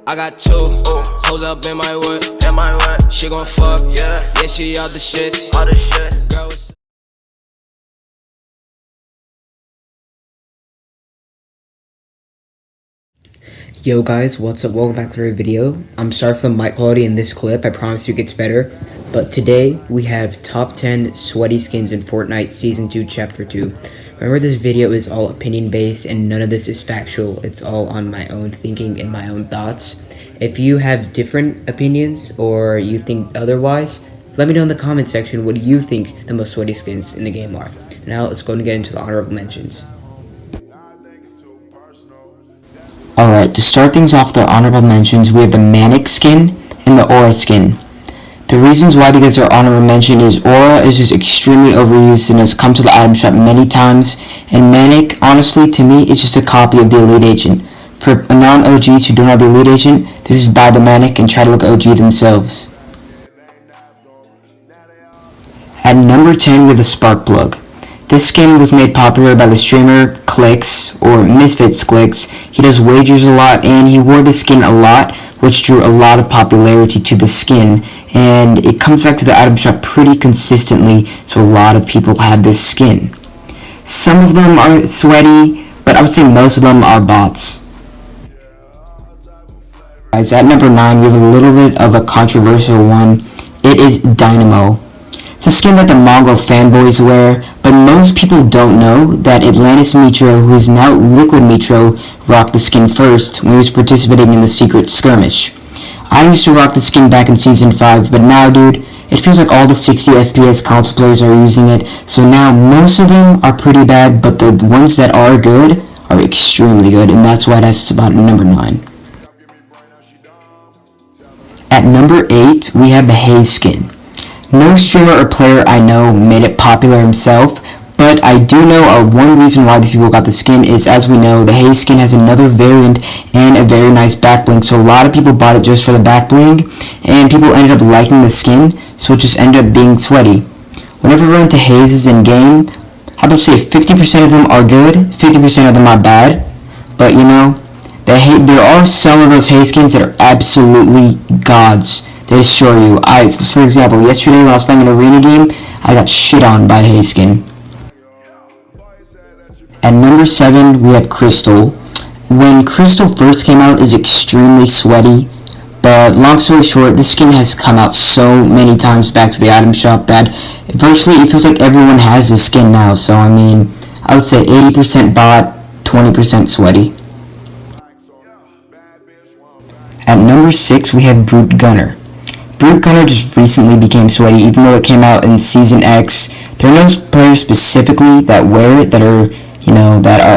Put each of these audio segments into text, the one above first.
I got two hoes up in my whip. She gon' fuck, yeah, she out the shit. Girl, Yo guys, what's up? Welcome back to our video. I'm sorry for the mic quality in this clip. I promise you it gets better. But today we have top 10 sweaty skins in Fortnite Season 2 Chapter 2. Remember, this video is all opinion based and none of this is factual. It's all on my own thinking and my own thoughts. If you have different opinions or you think otherwise, let me know in the comment section what do you think the most sweaty skins in the game are. Now let's go and get into the honorable mentions. Alright, to start things off, the honorable mentions, we have the Manic skin and the Aura skin. The reasons why, because their honorable mention is Aura is just extremely overused and has come to the item shop many times, and Manic, honestly, to me, is just a copy of the Elite Agent. For non-OGs who don't have the Elite Agent, they just buy the Manic and try to look OG themselves. At number 10, we have the Sparkplug. This skin was made popular by the streamer Clicks, or Misfits Clicks. He does wagers a lot, and he wore the skin a lot, which drew a lot of popularity to the skin, and it comes back to the item shop pretty consistently, so a lot of people have this skin. Some of them are sweaty, but I would say most of them are bots. Guys, at number 9, we have a little bit of a controversial one. It is Dynamo. It's a skin that the Mongol fanboys wear, but most people don't know that Atlantis Metro, who is now Liquid Metro, rocked the skin first when he was participating in the secret skirmish. I used to rock the skin back in Season 5, but now, dude, it feels like all the 60 FPS console players are using it, so now most of them are pretty bad, but the ones that are good are extremely good, and that's why that's about number 9. At number 8, we have the Haze skin. No streamer or player I know made it popular himself, but I do know one reason why these people got the skin is, as we know, the Haze skin has another variant and a very nice back bling, so a lot of people bought it just for the back bling, and people ended up liking the skin, so it just ended up being sweaty. Whenever we're into Hazes in game, I would say 50% of them are good, 50% of them are bad, but you know, there are some of those Haze skins that are absolutely gods. They assure you. For example, yesterday when I was playing an arena game, I got shit on by Haze skin. At number 7, we have Crystal. When Crystal first came out, it was extremely sweaty, but long story short, this skin has come out so many times back to the item shop that virtually it feels like everyone has this skin now, so I mean, I would say 80% bot, 20% sweaty. At number 6, we have Brute Gunner. Brute Gunner just recently became sweaty, even though it came out in Season X. There are no players specifically that wear it that are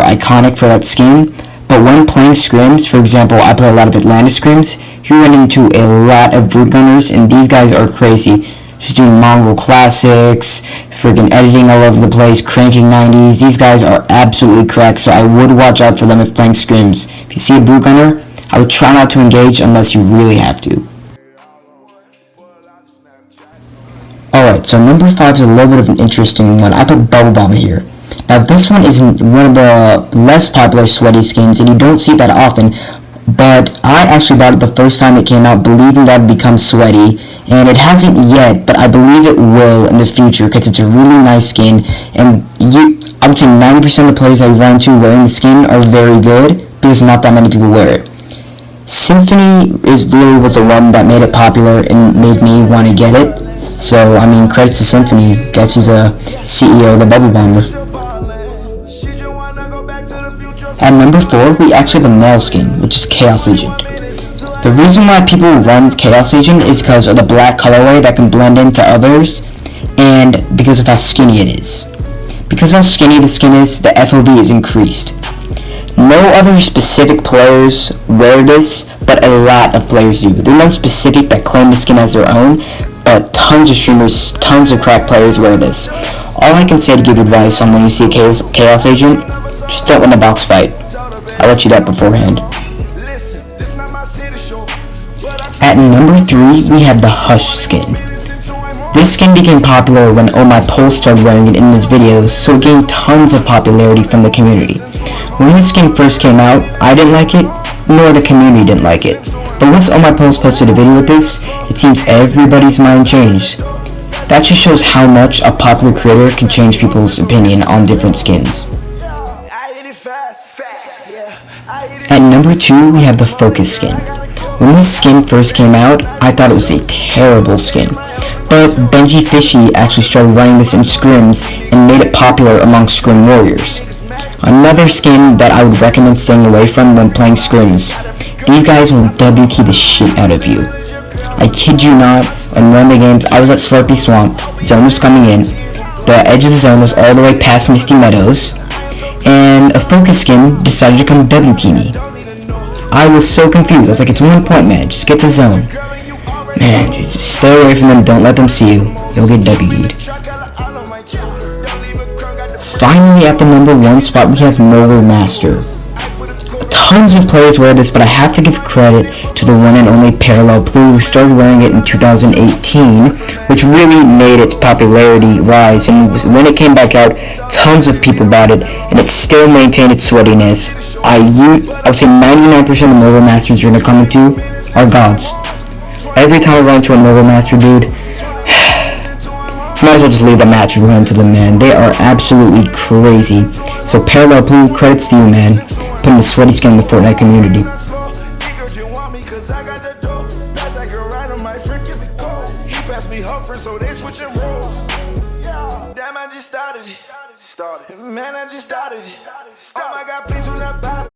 iconic for that skin. But when playing scrims, for example, I play a lot of Atlantis scrims, you run into a lot of Brute Gunners, and these guys are crazy. Just doing Mongol classics, freaking editing all over the place, cranking 90s. These guys are absolutely cracked, so I would watch out for them if playing scrims. If you see a Brute Gunner, I would try not to engage unless you really have to. Alright, so number 5 is a little bit of an interesting one. I put Bubble Bomb here. Now this one isn't one of the less popular sweaty skins, and you don't see that often, but I actually bought it the first time it came out, believing that it would become sweaty, and it hasn't yet, but I believe it will in the future, because it's a really nice skin, and I would say 90% of the players I run into wearing the skin are very good, because not that many people wear it. Symphony was the one that made it popular and made me want to get it. So, I mean, credits to Symphony. Guess he's a CEO of the Bubble Bomber. At number 4, we actually have a male skin, which is Chaos Agent. The reason why people run Chaos Agent is because of the black colorway that can blend into others, and because of how skinny it is. Because of how skinny the skin is, the FOB is increased. No other specific players wear this, but a lot of players do. There are no specific that claim the skin as their own, but tons of streamers, tons of crack players wear this. All I can say to give advice on when you see a Chaos Agent, just don't win the box fight. I'll let you that beforehand. At number 3, we have the Hush skin. This skin became popular when Oh My Pole started wearing it in his videos, so it gained tons of popularity from the community. When this skin first came out, I didn't like it, nor the community didn't like it. But once all my pals posted a video with this, it seems everybody's mind changed. That just shows how much a popular creator can change people's opinion on different skins. At number 2, we have the Focus skin. When this skin first came out, I thought it was a terrible skin. But Benji Fishy actually started running this in scrims and made it popular among scrim warriors. Another skin that I would recommend staying away from when playing scrims. These guys will W key the shit out of you. I kid you not, in one of the games I was at Slurpy Swamp, zone was coming in, the edge of the zone was all the way past Misty Meadows, and a Focus skin decided to come W key me. I was so confused. I was like, it's 1 point, man. Just get to zone. Man, just stay away from them. Don't let them see you. You'll get W-keyed. Finally, at the number 1 spot, we have Mobile Master. Tons of players wear this, but I have to give credit to the one and only Parallel Blue, who started wearing it in 2018, which really made its popularity rise. And when it came back out, tons of people bought it, and it still maintained its sweatiness. I would say 99% of the Mobile Masters you're going to come into are gods. Every time I run into a Mobile Master dude, might as well just leave the match and run to them, man. They are absolutely crazy. So Parallel Blue, credits to you, man. Putting the sweaty skin in the Fortnite community. Man, I just started.